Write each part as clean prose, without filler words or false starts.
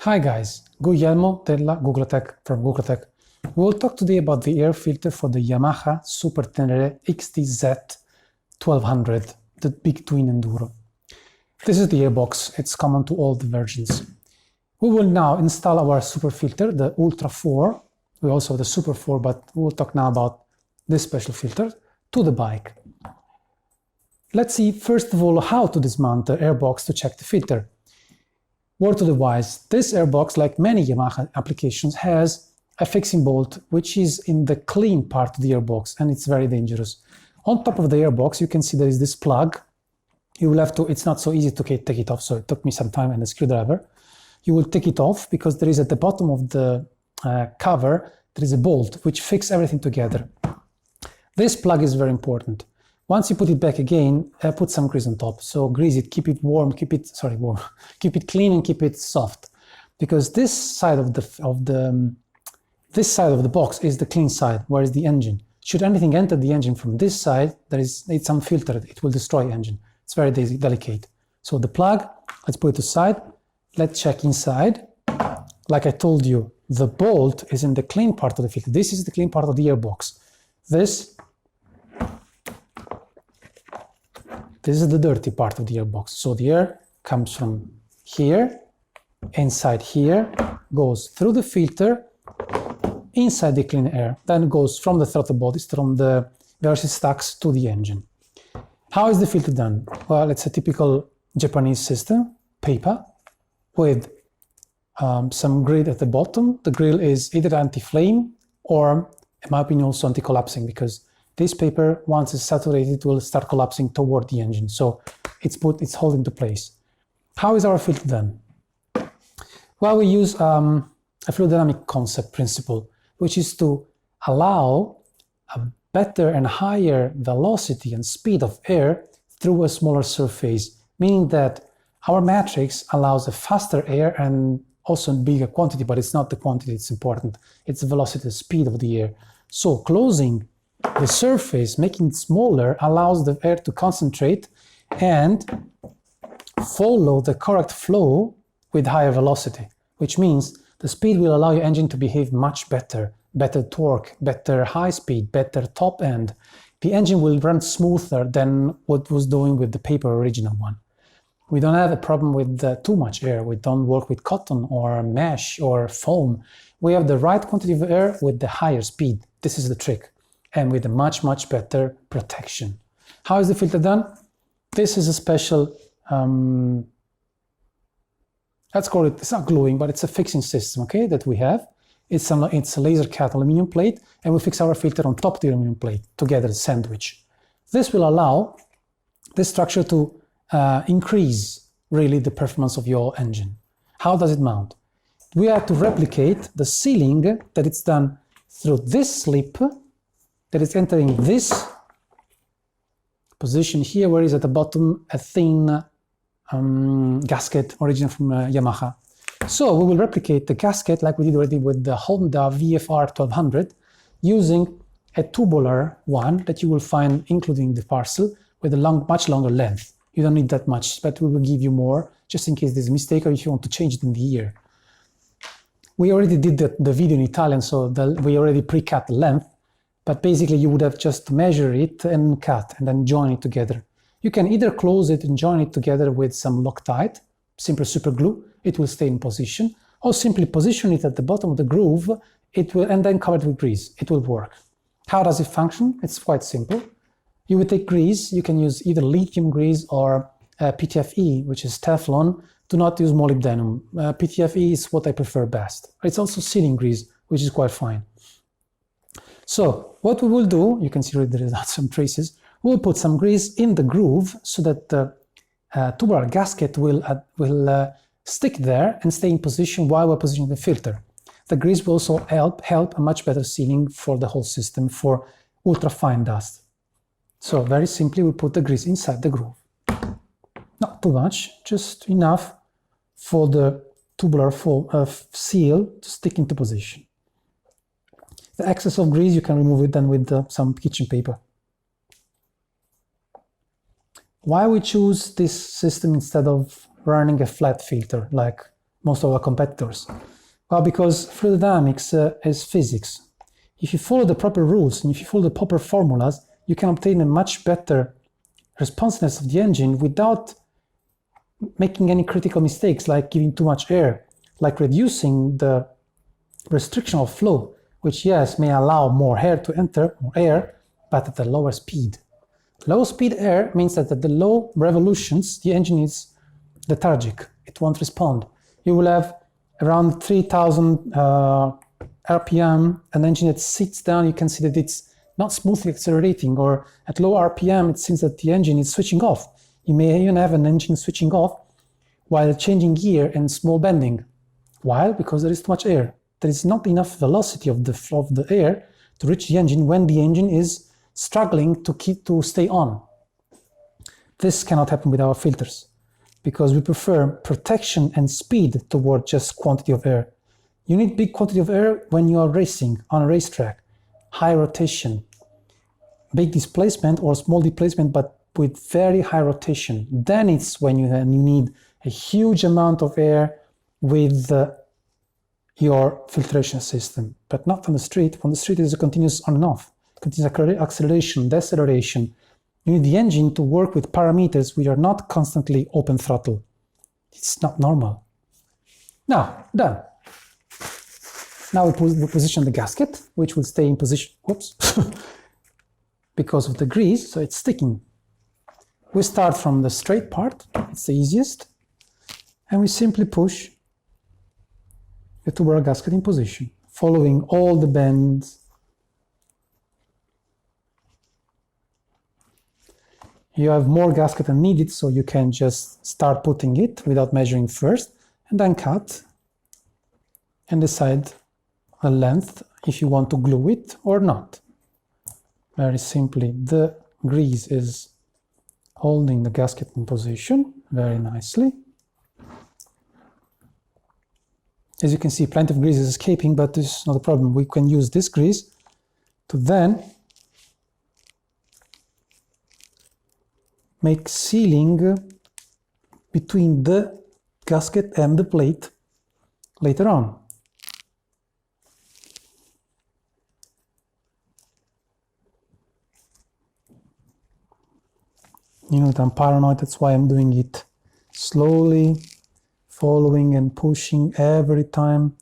Hi guys, Guglielmo della Guglatech from Guglatech. We will talk today about the air filter for the Yamaha Super Tenere XTZ 1200, the big twin enduro. This is the airbox, it's common to all the versions. We will now install our super filter, the ULTRA4. We also have the Super 4, but we will talk now about this special filter, to the bike. Let's see first of all how to dismount the airbox to check the filter. Word to the wise, this airbox, like many Yamaha applications, has a fixing bolt which is in the clean part of the airbox, and it's very dangerous. On top of the airbox you can see there is this plug. You will have to, it's not so easy to take it off, so it took me some time and a screwdriver. You will take it off because there is at the bottom of the cover there is a bolt which fixes everything together. This plug is very important. Once you put it back again, put some grease on top. So grease it, keep it warm, keep it clean and keep it soft. Because this side of the box is the clean side, whereas the engine. Should anything enter the engine from this side, it's unfiltered, it will destroy the engine. It's very delicate. So the plug, let's put it aside. Let's check inside. Like I told you, the bolt is in the clean part of the filter. This is the clean part of the airbox. This is the dirty part of the airbox. So the air comes from here, inside here, goes through the filter, inside the clean air, then goes from the throttle bodies, from the various stacks to the engine. How is the filter done? Well, it's a typical Japanese system, paper, with some grid at the bottom. The grill is either anti-flame or, in my opinion, also anti-collapsing, because this paper, once it's saturated, will start collapsing toward the engine. So it's held into place. How is our filter done? Well, we use a fluid dynamic concept principle, which is to allow a better and higher velocity and speed of air through a smaller surface, meaning that our matrix allows a faster air and also in bigger quantity, but it's not the quantity it's important. It's the velocity, the speed of the air. So closing the surface, making it smaller, allows the air to concentrate and follow the correct flow with higher velocity, which means the speed will allow your engine to behave much better, better torque, better high speed, better top end. The engine will run smoother than what was doing with the paper original one. We don't have a problem with too much air. We don't work with cotton or mesh or foam. We have the right quantity of air with the higher speed. This is the trick. And with a much, much better protection. How is the filter done? This is a special, let's call it, it's not gluing, but it's a fixing system, okay, that we have. It's a laser cut aluminum plate, and we fix our filter on top of the aluminum plate, together sandwich. This will allow this structure to increase, really, the performance of your engine. How does it mount? We have to replicate the sealing that it's done through this slip that is entering this position here, where is at the bottom a thin gasket original from Yamaha. So we will replicate the gasket like we did already with the Honda VFR 1200 using a tubular one that you will find including the parcel with a much longer length. You don't need that much, but we will give you more just in case there's a mistake or if you want to change it in the year. We already did the video in Italian, so we already pre-cut the length. But basically you would have just measure it and cut and then join it together. You can either close it and join it together with some Loctite, simple super glue, it will stay in position, or simply position it at the bottom of the groove, and then cover it with grease. It will work. How does it function? It's quite simple. You would take grease, you can use either lithium grease or PTFE, which is Teflon. Do not use molybdenum. PTFE is what I prefer best. It's also sealing grease, which is quite fine. So what we will do, you can see there is some traces, we'll put some grease in the groove so that the tubular gasket will stick there and stay in position while we're positioning the filter. The grease will also help a much better sealing for the whole system for ultra fine dust. So very simply we put the grease inside the groove. Not too much, just enough for the tubular seal to stick into position. The excess of grease you can remove it then with some kitchen paper. Why we choose this system instead of running a flat filter like most of our competitors? Well, because fluid dynamics is physics. If you follow the proper rules and if you follow the proper formulas, you can obtain a much better responsiveness of the engine without making any critical mistakes, like giving too much air, like reducing the restriction of flow, which, yes, may allow more air to enter, more air, but at a lower speed. Low speed air means that at the low revolutions, the engine is lethargic. It won't respond. You will have around 3000 RPM, an engine that sits down, you can see that it's not smoothly accelerating, or at low RPM, it seems that the engine is switching off. You may even have an engine switching off while changing gear and small bending. Why? Because there is too much air. There is not enough velocity of the flow of the air to reach the engine when the engine is struggling to stay on. This cannot happen with our filters, because we prefer protection and speed toward just quantity of air. You need big quantity of air when you are racing on a racetrack, high rotation, big displacement or small displacement, but with very high rotation. Then it's when you need a huge amount of air with your filtration system, but not on the street. On the street, it is a continuous on and off, continuous acceleration, deceleration. You need the engine to work with parameters which are not constantly open throttle. It's not normal. Now, done. Now we position the gasket, which will stay in position, whoops, because of the grease, so it's sticking. We start from the straight part, it's the easiest, and we simply push the tubular gasket in position, following all the bends. You have more gasket than needed, so you can just start putting it without measuring first, and then cut and decide the length if you want to glue it or not. Very simply, the grease is holding the gasket in position very nicely. As you can see, plenty of grease is escaping, but this is not a problem. We can use this grease to then make sealing between the gasket and the plate later on. You know that I'm paranoid, that's why I'm doing it slowly, following and pushing every time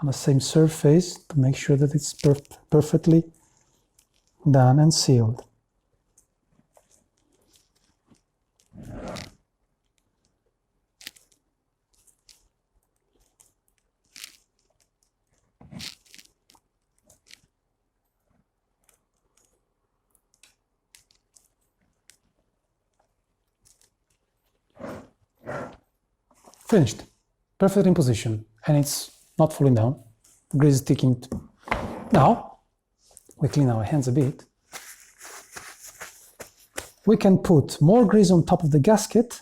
on the same surface to make sure that it's perfectly done and sealed. Finished. Perfect in position, and it's not falling down. The grease is sticking. Now, we clean our hands a bit. We can put more grease on top of the gasket,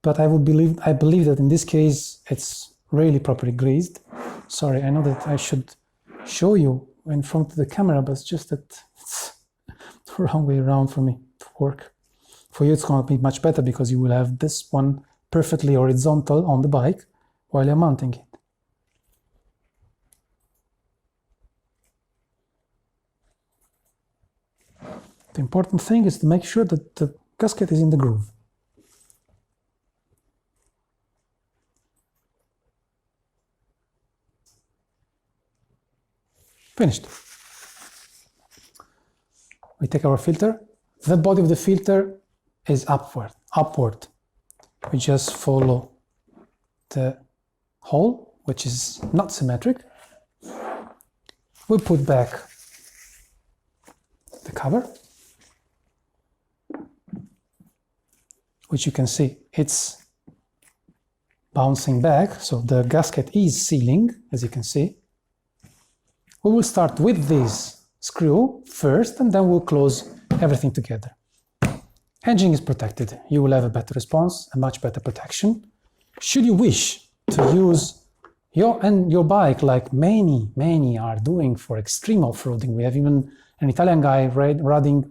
but I believe that in this case it's really properly greased. Sorry, I know that I should show you in front of the camera, but it's just that it's the wrong way around for me to work. For you, it's going to be much better because you will have this one perfectly horizontal on the bike while you're mounting it. The important thing is to make sure that the gasket is in the groove. Finished. We take our filter. The body of the filter is upward. We just follow the hole, which is not symmetric. We put back the cover, which you can see it's bouncing back, so the gasket is sealing, as you can see. We will start with this screw first, and then we'll close everything together. Engine is protected. You will have a better response, a much better protection. Should you wish to use your bike like many are doing for extreme off-roading, we have even an Italian guy riding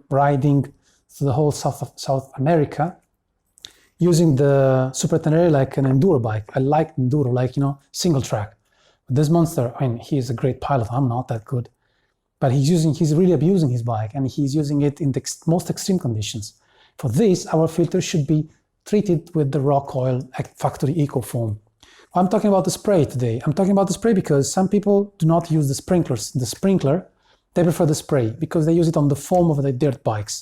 through the whole South America, using the Super Tenere like an enduro bike. I like enduro, like, you know, single track. But this monster, I mean, he is a great pilot. I'm not that good. But he's really abusing his bike, and he's using it in the most extreme conditions. For this, our filter should be treated with the rock oil factory eco-foam. I'm talking about the spray today. I'm talking about the spray because some people do not use the sprinkler. They prefer the spray because they use it on the foam of the dirt bikes.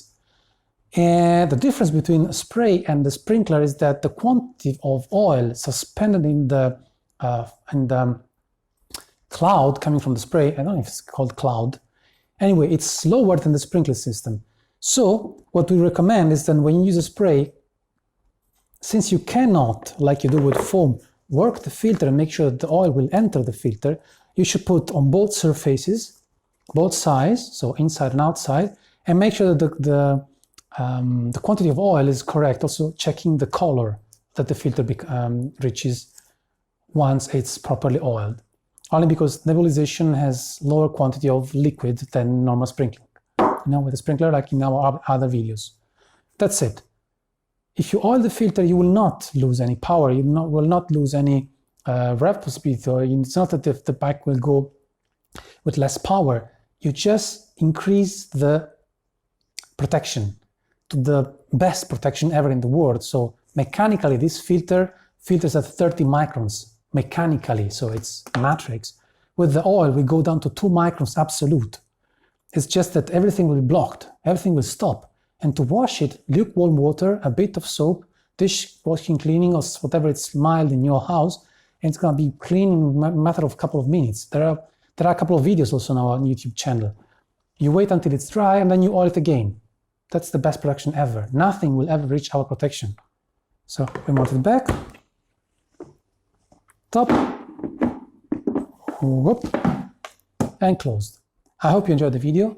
And the difference between a spray and the sprinkler is that the quantity of oil suspended in the cloud coming from the spray, I don't know if it's called cloud. Anyway, it's lower than the sprinkler system. So what we recommend is that when you use a spray, since you cannot, like you do with foam, work the filter and make sure that the oil will enter the filter, you should put on both surfaces, both sides, so inside and outside, and make sure that the quantity of oil is correct, also checking the color that the filter reaches once it's properly oiled. Only because nebulization has lower quantity of liquid than normal sprinkling. You know, with a sprinkler, like in our other videos. That's it. If you oil the filter, you will not lose any power. You will not lose any rev speed. Or it's not that if the bike will go with less power. You just increase the protection to the best protection ever in the world. So mechanically, this filter filters at 30 microns mechanically. So it's matrix. With the oil, we go down to 2 microns absolute. It's just that everything will be blocked. Everything will stop. And to wash it, lukewarm water, a bit of soap, dishwashing cleaning, or whatever it's mild in your house, and it's going to be clean in a matter of a couple of minutes. There are a couple of videos also on our YouTube channel. You wait until it's dry and then you oil it again. That's the best protection ever. Nothing will ever reach our protection. So we mount it back. Top. Whoop, and closed. I hope you enjoyed the video.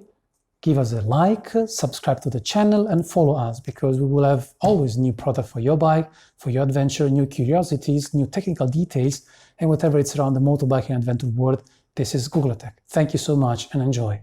Give us a like, subscribe to the channel, and follow us, because we will have always new product for your bike, for your adventure, new curiosities, new technical details, and whatever it's around the motorbiking adventure world. This is Guglatech. Thank you so much and enjoy.